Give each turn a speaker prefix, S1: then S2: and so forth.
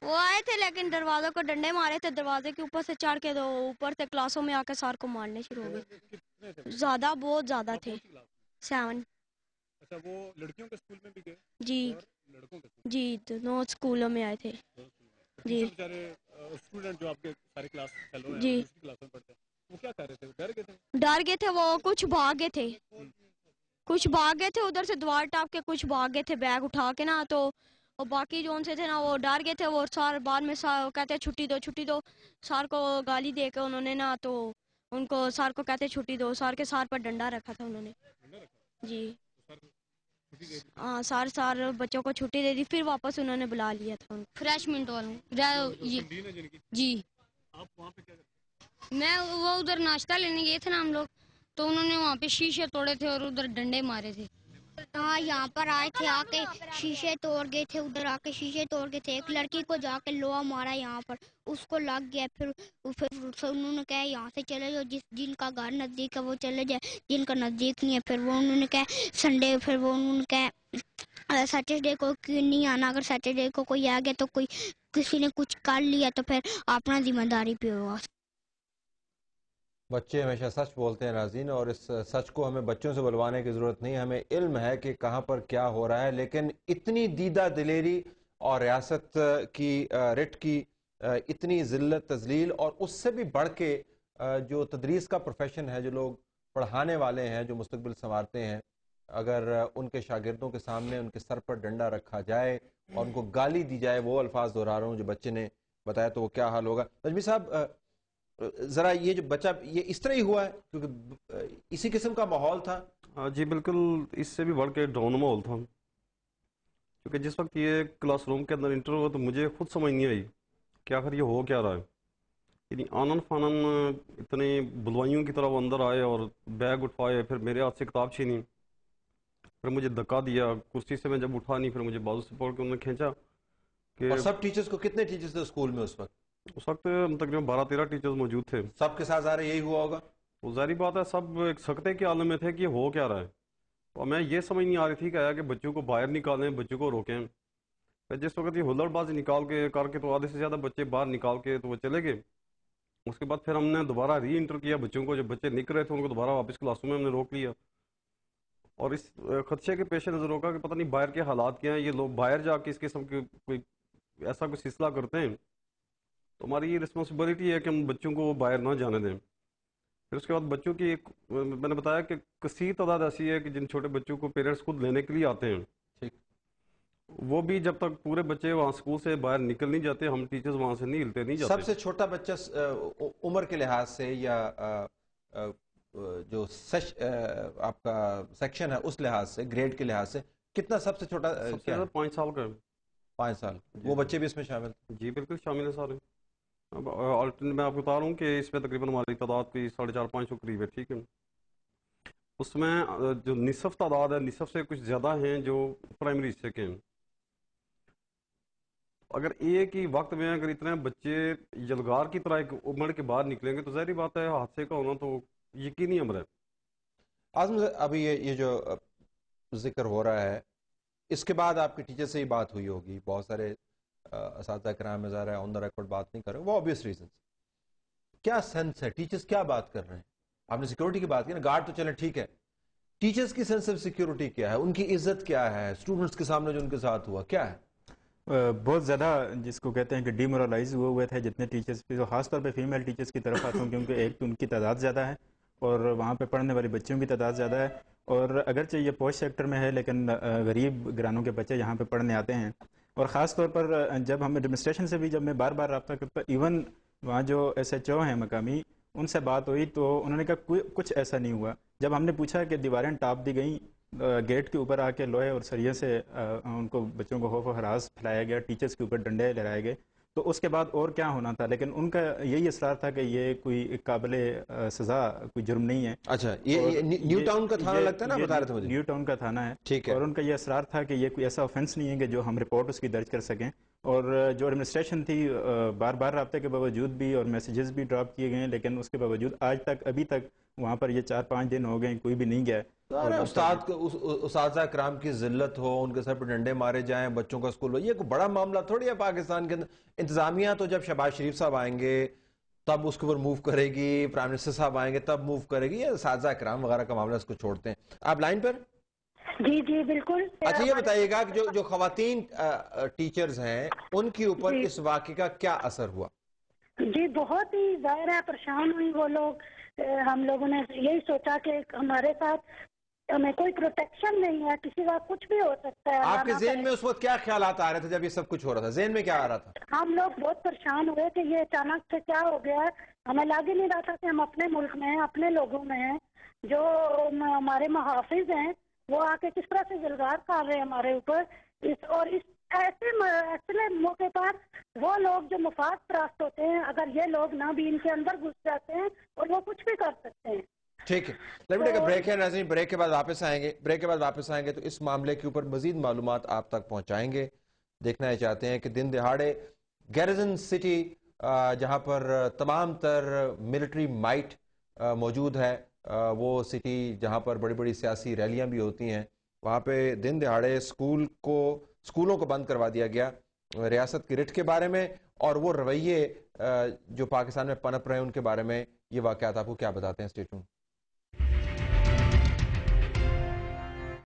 S1: वो आए थे लेकिन दरवाज़ों को डंडे मारे थे, दरवाजे के ऊपर से चढ़ के तो ऊपर से क्लासों में आके सर को मारने शुरू हो गए। ज़्यादा, बहुत ज़्यादा थे। 7।
S2: अच्छा, वो लड़कियों के स्कूल में भी गए
S1: जी
S2: और लड़कों के स्कूल?
S1: जी, दोनों स्कूलों में आए थे जी।
S2: बेचारे स्टूडेंट जो आपके सारे क्लास चल रहे हैं,
S1: जी
S2: दूसरी क्लास में पढ़ते हैं, वो क्या कर रहे थे? डर गए थे?
S1: डर गए थे वो, कुछ भाग गए थे, कुछ भाग गए थे उधर से द्वार टाप के, कुछ भाग गए थे बैग उठा के ना, तो और बाकी जो उनसे थे ना वो डर गए थे। वो सर बाद में सर कहते छुट्टी दो छुट्टी दो, सर को गाली दे के उन्होंने ना, तो उनको सर को कहते छुट्टी दो, सर के सर पर डंडा रखा था उन्होंने जी। हाँ, सर बच्चों को छुट्टी दे दी, फिर वापस उन्होंने बुला लिया था उनको। फ्रेश मिनट वालों जी।
S2: आप वहाँ पे क्या करते?
S1: मैं वो उधर नाश्ता लेने गए थे ना हम लोग, तो उन्होंने वहाँ पे शीशे तोड़े थे और उधर डंडे मारे थे। हाँ, यहाँ पर आए थे, आके शीशे तोड़ गए थे, उधर आके शीशे तोड़ गए थे। एक लड़की को जाके लोहा मारा यहाँ पर, उसको लग गया। फिर उन्होंने कहा यहाँ से चले जाओ, जिनका घर नज़दीक है वो चले जाए, जिनका नज़दीक नहीं है फिर वो उन्होंने कहा संडे, फिर वो उन्होंने कहा सैटरडे को क्यों नहीं आना, अगर सैटरडे को कोई आ गया तो कोई किसी ने कुछ कर लिया तो फिर अपना जिम्मेदारी पे होगा।
S3: बच्चे हमेशा सच बोलते हैं नाज़रीन, और इस सच को हमें बच्चों से बुलवाने की ज़रूरत नहीं, हमें इल्म है कि कहाँ पर क्या हो रहा है। लेकिन इतनी दीदा दिलेरी और रियासत की रिट की इतनी ज़िल्लत तज़लील, और उससे भी बढ़ के जो तदरीस का प्रोफेशन है, जो लोग पढ़ाने वाले हैं, जो मुस्तकबिल संवारते हैं, अगर उनके शागिर्दों के सामने उनके सर पर डंडा रखा जाए और उनको गाली दी जाए, वो अल्फाज दोहरा रहा हूँ जो बच्चे ने बताया, तो वो क्या हाल होगा। नजमी साहब, ज़रा ये जो बच्चा, ये इस तरह ही हुआ है क्योंकि इसी किस्म का माहौल था?
S4: जी बिल्कुल, इससे भी बढ़ के डरावना माहौल था, क्योंकि जिस वक्त ये क्लासरूम के अंदर इंटर हुआ तो मुझे खुद समझ नहीं आई कि आखिर ये हो क्या रहा है। यानी आनन फानन इतने बुलवाइयों की तरह वो अंदर आए और बैग उठवाए, फिर मेरे हाथ से किताब छीनी, फिर मुझे धक्का दिया, कुर्सी से मैं जब उठा नहीं, फिर मुझे बाजू से पकड़ के उन्होंने खींचा कि।
S3: और सब टीचर्स को, कितने टीचर्स थे स्कूल में उस वक्त?
S4: उस वक्त तकरीबन 12-13 टीचर्स मौजूद थे।
S3: सबके साथ ज़ाहिर यही हुआ होगा?
S4: वो जाहिर बात है, सब एक सकते के आलम में थे कि ये हो क्या रहा है। और मैं ये समझ नहीं आ रही थी कि आया कि बच्चों को बाहर निकालें, बच्चों को रोकें। फिर जिस वक्त ये हुल्लड़बाजी निकाल के करके तो आधे से ज़्यादा बच्चे बाहर निकाल के तो वो चले गए। उसके बाद फिर हमने दोबारा री इंटर किया बच्चों को, जब बच्चे निकल रहे थे उनको दोबारा वापस क्लासों में हमने रोक लिया, और इस खदशे के पेश नज़र रोका कि पता नहीं बाहर के हालात क्या हैं, ये लोग बाहर जाके इस किस्म के कोई ऐसा कोई सिलसिला करते हैं, तो हमारी ये रिस्पॉन्सिबिलिटी है कि हम बच्चों को बाहर ना जाने दें। फिर उसके बाद बच्चों की एक, मैंने बताया कि कसीर तादाद ऐसी है कि जिन छोटे बच्चों को पेरेंट्स खुद लेने के लिए आते हैं,
S3: ठीक,
S4: वो भी जब तक पूरे बच्चे वहाँ स्कूल से बाहर निकल नहीं जाते, हम टीचर्स वहाँ से नहीं हिलते नहीं जाते।
S3: सबसे छोटा बच्चा उम्र के लिहाज से या जो आपका सेक्शन है उस लिहाज से, ग्रेड के लिहाज से कितना सबसे छोटा?
S4: सबसे ज़्यादा 5 साल का है।
S3: 5 साल। वो बच्चे भी इसमें शामिल?
S4: जी बिल्कुल शामिल है सारे। अब अल्टरनेट मैं आपको बता रहा हूँ कि इसमें तकरीबन हमारी तादाद की 450-500 करीब है, ठीक है। उसमें जो निसफ तादाद है, निसफ से कुछ ज़्यादा हैं जो प्राइमरी हिस्से के हैं। अगर एक ही वक्त में अगर इतने बच्चे यलगार की तरह एक उमड़ के बाहर निकलेंगे तो ज़ाहिर बात है हादसे का होना तो यकीनी अमर है।
S3: आज़म, अभी ये जो जिक्र हो रहा है, इसके बाद आपके टीचर से ही बात हुई होगी, बहुत सारे असातिज़ा कराम में ज़ाहिर है ऑन द रिकॉर्ड बात नहीं कर रहे, वो ऑब्वियस रीजन। क्या सेंस है, टीचर्स क्या बात कर रहे हैं? आपने सिक्योरिटी की बात की ना, गार्ड तो चले ठीक है, टीचर्स की सेंस ऑफ सिक्योरिटी क्या है, उनकी इज्जत क्या है, स्टूडेंट्स के सामने जो उनके साथ हुआ क्या है?
S5: बहुत ज़्यादा जिसको कहते हैं कि डिमोरलाइज हुए थे जितने टीचर्स पे, तो ख़ासतौर पे फीमेल टीचर्स की तरफ आता हूँ, क्योंकि एक तो उनकी तादाद ज़्यादा है और वहाँ पे पढ़ने वाले बच्चों की तादाद ज़्यादा है, और अगरचे ये पॉश सेक्टर में है लेकिन गरीब घरानों के बच्चे यहाँ पे पढ़ने आते हैं। और ख़ास तौर पर जब हम एडमिनिस्ट्रेशन से भी जब मैं बार बार रब्ता करता, इवन वहाँ जो SHO हैं मकामी, उनसे बात हुई तो उन्होंने कहा कुछ ऐसा नहीं हुआ। जब हमने पूछा कि दीवारें टाप दी गई, गेट के ऊपर आके लोहे और सरिये से उनको बच्चों को खौफ हरास फैलाया गया, टीचर्स के ऊपर डंडे लहराए गए, तो उसके बाद और क्या होना था। लेकिन उनका यही इसरार था कि ये कोई काबिल सज़ा कोई जुर्म नहीं है।
S3: अच्छा, ये न्यू टाउन का थाना लगता है ना, बता रहे थे मुझे?
S5: न्यू टाउन का थाना है,
S3: ठीक है।
S5: और उनका ये इसरार था कि ये कोई ऐसा ऑफेंस नहीं है कि जो हम रिपोर्ट उसकी दर्ज कर सकें। और जो एडमिनिस्ट्रेशन थी, बार बार रब्ते के बावजूद भी और मैसेजेस भी ड्रॉप किए गए, लेकिन उसके बावजूद आज तक अभी तक वहाँ पर ये 4-5 दिन हो गए कोई भी नहीं गया।
S3: ارے استاد کو اساتذہ کرام کی ذلت ہو، ان کے سر پہ ڈنڈے مارے جائیں، بچوں کا اسکول ہو، یہ کوئی بڑا معاملہ تھوڑی ہے پاکستان کے اندر۔ انتظامیہ تو جب شہباز شریف صاحب آئیں گے تب اس کے اوپر موو کرے گی، پرائم منسٹر صاحب آئیں گے تب موو کرے گی، یہ اساتذہ کرام وغیرہ کا معاملہ اس کو چھوڑتے ہیں۔ آپ لائن پر؟
S6: جی جی بالکل۔
S3: اچھا یہ بتائیے گا کہ جو خواتین ٹیچرز ہیں ان کے اوپر اس واقعے کا کیا اثر ہوا؟
S6: جی بہت ہی ظاہر ہے پریشان ہوئی وہ لوگ۔ ہم لوگوں نے یہی سوچا کہ ہمارے ساتھ ہمیں کوئی پروٹیکشن نہیں ہے، کسی وقت کچھ بھی ہو سکتا ہے۔
S3: آپ کے ذہن میں اس وقت کیا خیالات آ رہے تھے جب یہ سب کچھ ہو رہا تھا؟ ذہن میں کیا آ رہا تھا؟
S6: ہم لوگ بہت پریشان ہوئے کہ یہ اچانک سے کیا ہو گیا ہے، ہمیں لگ ہی نہیں رہا تھا کہ ہم اپنے ملک میں ہیں، اپنے لوگوں میں ہیں، جو ہمارے محافظ ہیں وہ آ کے کس طرح سے زلزال کر رہے ہیں ہمارے اوپر۔ اور اس ایسے موقع پر وہ لوگ جو مفاد پرست ہوتے ہیں، اگر یہ لوگ نہ بھی ان کے اندر گھس جاتے ہیں اور وہ کچھ بھی کر سکتے ہیں۔
S3: ٹھیک ہے، لیٹ ٹیک اے بریک ہے ناظرین، بریک کے بعد واپس آئیں گے تو اس معاملے کے اوپر مزید معلومات آپ تک پہنچائیں گے۔ دیکھنا یہ چاہتے ہیں کہ دن دہاڑے گیرزن سٹی جہاں پر تمام تر ملٹری مائٹ موجود ہے، وہ سٹی جہاں پر بڑی بڑی سیاسی ریلیاں بھی ہوتی ہیں، وہاں پہ دن دہاڑے اسکولوں کو بند کروا دیا گیا ریاست کی رٹ کے بارے میں، اور وہ رویے جو پاکستان میں پنپ رہے ہیں ان کے بارے میں یہ واقعات آپ کو کیا بتاتے ہیں؟ Stay tuned.